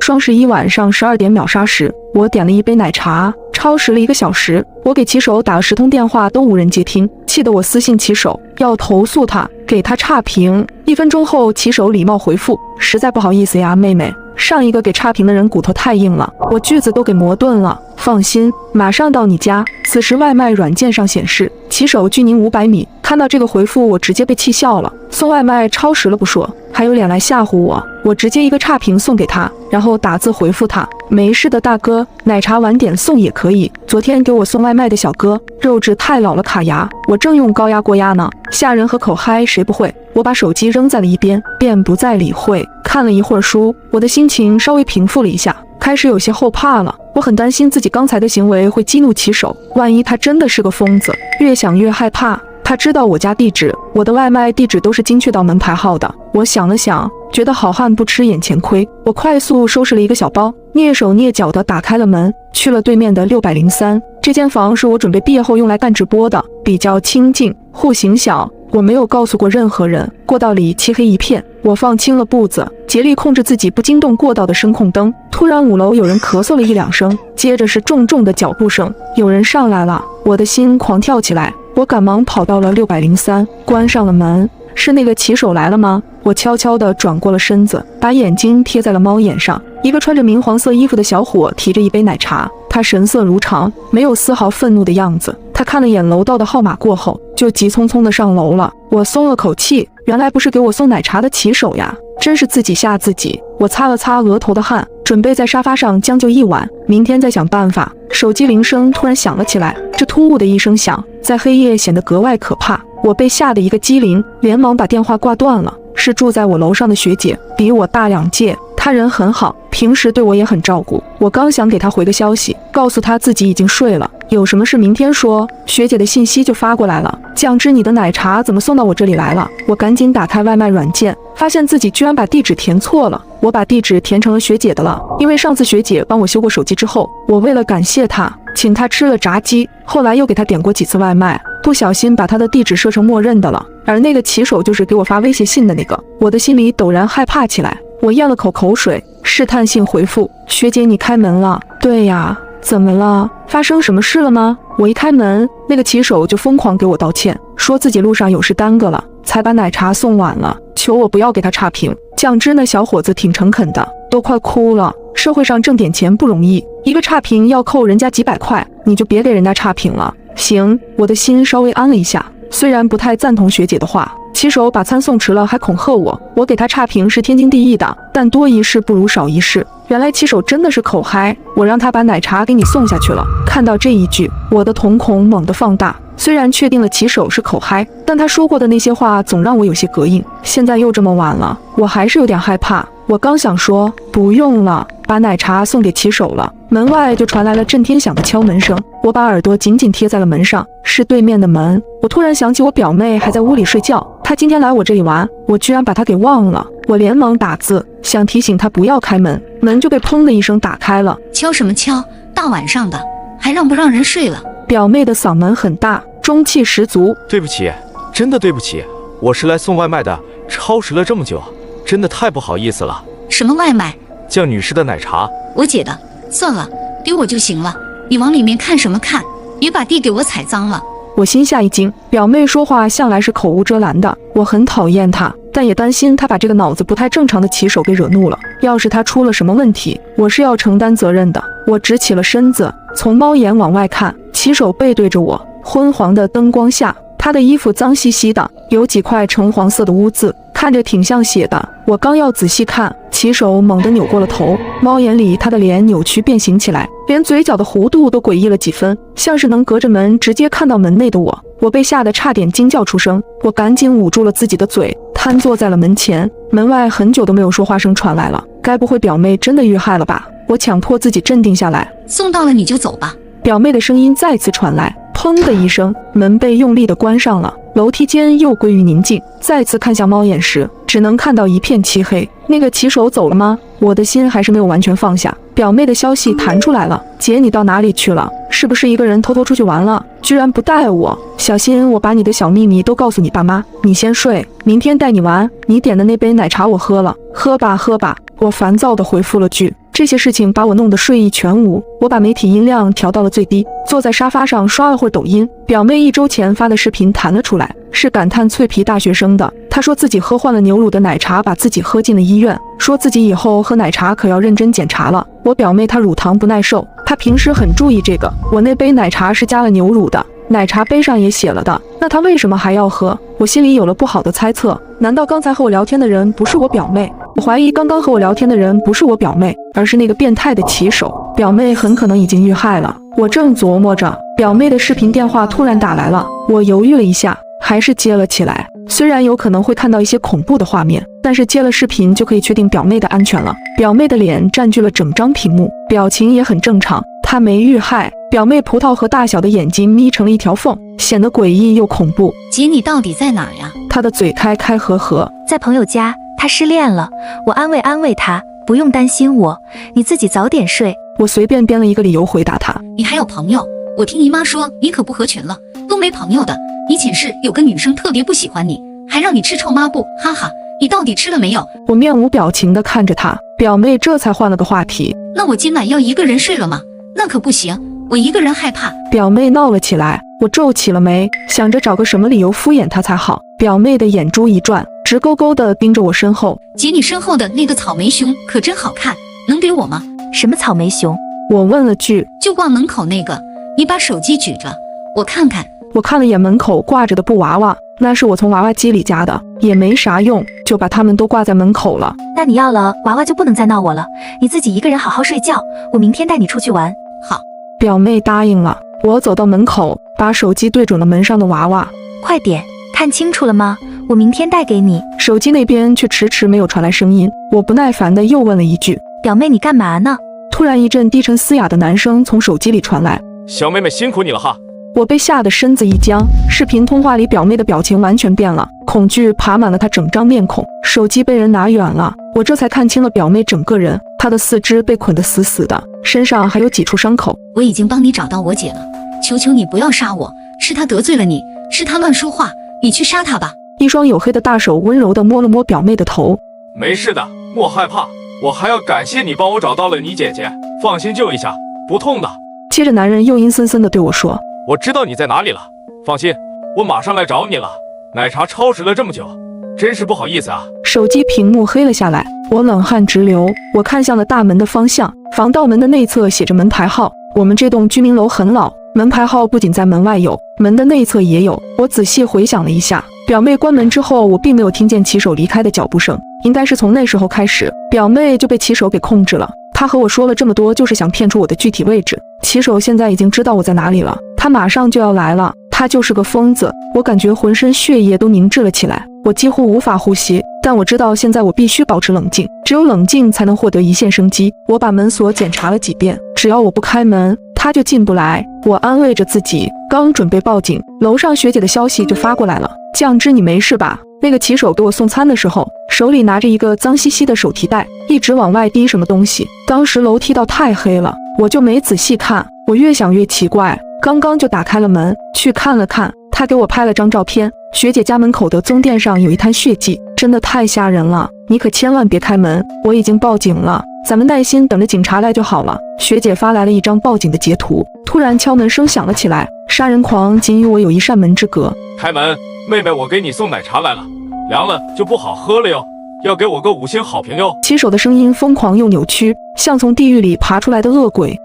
双11晚上12点秒杀时，我点了一杯奶茶，超时了1个小时。我给骑手打了10通电话，都无人接听，气得我私信骑手要投诉他，给他差评。1分钟后，骑手礼貌回复：实在不好意思呀，妹妹，上一个给差评的人骨头太硬了，我句子都给磨钝了。放心，马上到你家。此时外卖软件上显示骑手距您500米。看到这个回复，我直接被气笑了。送外卖超时了不说，还有脸来吓唬我。我直接一个差评送给他，然后打字回复他：没事的大哥，奶茶晚点送也可以。昨天给我送外卖的小哥，肉质太老了卡牙，我正用高压锅压呢。吓人和口嗨谁不会？我把手机扔在了一边，便不再理会。看了一会儿书，我的心情稍微平复了一下，开始有些后怕了。我很担心自己刚才的行为会激怒骑手，万一他真的是个疯子。越想越害怕。他知道我家地址，我的外卖地址都是精确到门牌号的。我想了想，觉得好汉不吃眼前亏，我快速收拾了一个小包，蹑手蹑脚地打开了门，去了对面的603。这间房是我准备毕业后用来干直播的，比较清静，户型小。我没有告诉过任何人。过道里漆黑一片，我放轻了步子，竭力控制自己不惊动过道的声控灯。突然5楼有人咳嗽了1、2声，接着是重重的脚步声，有人上来了，我的心狂跳起来。我赶忙跑到了603，关上了门。是那个骑手来了吗？我悄悄地转过了身子，把眼睛贴在了猫眼上。一个穿着明黄色衣服的小伙提着一杯奶茶，他神色如常，没有丝毫愤怒的样子。他看了眼楼道的号码过后，就急匆匆地上楼了。我松了口气，原来不是给我送奶茶的骑手呀，真是自己吓自己。我擦了擦额头的汗，准备在沙发上将就一晚，明天再想办法。手机铃声突然响了起来，这突兀的一声响，在黑夜显得格外可怕。我被吓得一个机灵，连忙把电话挂断了。是住在我楼上的学姐，比我大2届，她人很好，平时对我也很照顾。我刚想给她回个消息，告诉她自己已经睡了，有什么事明天说，学姐的信息就发过来了：酱汁，你的奶茶怎么送到我这里来了？我赶紧打开外卖软件，发现自己居然把地址填错了。我把地址填成了学姐的了，因为上次学姐帮我修过手机之后，我为了感谢她，请她吃了炸鸡，后来又给她点过几次外卖，不小心把她的地址设成默认的了。而那个骑手就是给我发威胁信的那个，我的心里陡然害怕起来。我咽了口口水，试探性回复：学姐，你开门了？对呀，怎么了？发生什么事了吗？我一开门，那个骑手就疯狂给我道歉，说自己路上有事耽搁了，才把奶茶送晚了，求我不要给他差评。酱汁那小伙子挺诚恳的，都快哭了。社会上挣点钱不容易，一个差评要扣人家几百块，你就别给人家差评了。行，我的心稍微安了一下。虽然不太赞同学姐的话，骑手把餐送迟了还恐吓我给他差评是天经地义的，但多一事不如少一事。原来骑手真的是口嗨，我让他把奶茶给你送下去了。看到这一句，我的瞳孔猛地放大。虽然确定了骑手是口嗨，但他说过的那些话总让我有些膈应。现在又这么晚了，我还是有点害怕。我刚想说不用了，把奶茶送给骑手了，门外就传来了震天响的敲门声。我把耳朵紧紧贴在了门上，是对面的门。我突然想起我表妹还在屋里睡觉，她今天来我这里玩，我居然把她给忘了。我连忙打字想提醒她不要开门，门就被砰的一声打开了。敲什么敲？大晚上的还让不让人睡了？表妹的嗓门很大，中气十足。对不起，真的对不起，我是来送外卖的，超时了这么久，真的太不好意思了。什么外卖？酱女士的奶茶。我姐的，算了，丢我就行了，你往里面看什么看？别把地给我踩脏了。我心下一惊，表妹说话向来是口无遮拦的，我很讨厌她，但也担心她把这个脑子不太正常的骑手给惹怒了。要是她出了什么问题，我是要承担责任的。我直起了身子，从猫眼往外看，骑手背对着我，昏黄的灯光下，他的衣服脏兮兮的，有几块橙黄色的污渍，看着挺像血的。我刚要仔细看，骑手猛地扭过了头，猫眼里他的脸扭曲变形起来，连嘴角的弧度都诡异了几分，像是能隔着门直接看到门内的我。我被吓得差点惊叫出声，我赶紧捂住了自己的嘴，瘫坐在了门前。门外很久都没有说话声传来了，该不会表妹真的遇害了吧？我强迫自己镇定下来。送到了你就走吧。表妹的声音再次传来，砰的一声，门被用力地关上了。楼梯间又归于宁静，再次看向猫眼时，只能看到一片漆黑。那个骑手走了吗？我的心还是没有完全放下。表妹的消息弹出来了，姐你到哪里去了？是不是一个人偷偷出去玩了？居然不带我，小心我把你的小秘密都告诉你爸妈。你先睡，明天带你玩。你点的那杯奶茶我喝了，喝吧喝吧。我烦躁地回复了句。这些事情把我弄得睡意全无。我把媒体音量调到了最低，坐在沙发上刷了会儿抖音。表妹1周前发的视频弹了出来，是感叹脆皮大学生的。她说自己喝换了牛乳的奶茶，把自己喝进了医院，说自己以后喝奶茶可要认真检查了。我表妹她乳糖不耐受，她平时很注意这个。我那杯奶茶是加了牛乳的，奶茶杯上也写了的，那她为什么还要喝？我心里有了不好的猜测，难道刚才和我聊天的人不是我表妹？我怀疑刚刚和我聊天的人不是我表妹，而是那个变态的骑手。表妹很可能已经遇害了。我正琢磨着，表妹的视频电话突然打来了，我犹豫了一下，还是接了起来。虽然有可能会看到一些恐怖的画面，但是接了视频就可以确定表妹的安全了。表妹的脸占据了整张屏幕，表情也很正常，她没遇害。表妹葡萄核大小的眼睛眯成了一条缝，显得诡异又恐怖。姐，你到底在哪儿呀？她的嘴开开合合。在朋友家，他失恋了，我安慰他，不用担心我，你自己早点睡。我随便编了一个理由回答他。你还有朋友？我听姨妈说你可不合群了，都没朋友的。你寝室有个女生特别不喜欢你，还让你吃臭抹布，哈哈，你到底吃了没有？我面无表情地看着他，表妹这才换了个话题。那我今晚要一个人睡了吗？那可不行，我一个人害怕。表妹闹了起来，我皱起了眉，想着找个什么理由敷衍她才好。表妹的眼珠一转，直勾勾地盯着我身后。姐，你身后的那个草莓熊可真好看，能给我吗？什么草莓熊？我问了句。就挂门口那个，你把手机举着，我看看。我看了眼门口挂着的布娃娃，那是我从娃娃机里夹的，也没啥用，就把它们都挂在门口了。那你要了娃娃就不能再闹我了，你自己一个人好好睡觉，我明天带你出去玩。好。表妹答应了。我走到门口，把手机对准了门上的娃娃。快点，看清楚了吗？我明天带给你。手机那边却迟迟没有传来声音。我不耐烦地又问了一句：表妹，你干嘛呢？突然一阵低沉嘶哑的男声从手机里传来：小妹妹辛苦你了哈。我被吓得身子一僵，视频通话里表妹的表情完全变了，恐惧爬满了她整张面孔。手机被人拿远了，我这才看清了表妹整个人，她的四肢被捆得死死的，身上还有几处伤口。我已经帮你找到我姐了，求求你不要杀我，是她得罪了你，是她乱说话，你去杀她吧。一双黝黑的大手温柔地摸了摸表妹的头。没事的，莫害怕，我还要感谢你帮我找到了你姐姐，放心救一下，不痛的。接着男人又阴森森地对我说：我知道你在哪里了，放心，我马上来找你了。奶茶超时了这么久，真是不好意思啊。手机屏幕黑了下来，我冷汗直流。我看向了大门的方向，防盗门的内侧写着门牌号。我们这栋居民楼很老，门牌号不仅在门外有，门的内侧也有。我仔细回想了一下，表妹关门之后，我并没有听见骑手离开的脚步声，应该是从那时候开始，表妹就被骑手给控制了。他和我说了这么多，就是想骗出我的具体位置。骑手现在已经知道我在哪里了，他马上就要来了。他就是个疯子。我感觉浑身血液都凝滞了起来，我几乎无法呼吸。但我知道现在我必须保持冷静，只有冷静才能获得一线生机。我把门锁检查了几遍，只要我不开门，他就进不来。我安慰着自己，刚准备报警，楼上学姐的消息就发过来了：酱汁，你没事吧？那个骑手给我送餐的时候，手里拿着一个脏兮兮的手提袋，一直往外滴什么东西。当时楼梯道太黑了，我就没仔细看。我越想越奇怪，刚刚就打开了门去看了看，他给我拍了张照片，学姐家门口的棕垫上有一滩血迹，真的太吓人了。你可千万别开门，我已经报警了，咱们耐心等着警察来就好了。学姐发来了一张报警的截图。突然敲门声响了起来，杀人狂仅与我有一扇门之隔。开门，妹妹，我给你送奶茶来了，凉了就不好喝了哟，要给我个5星好评哟。骑手的声音疯狂又扭曲，像从地狱里爬出来的恶鬼。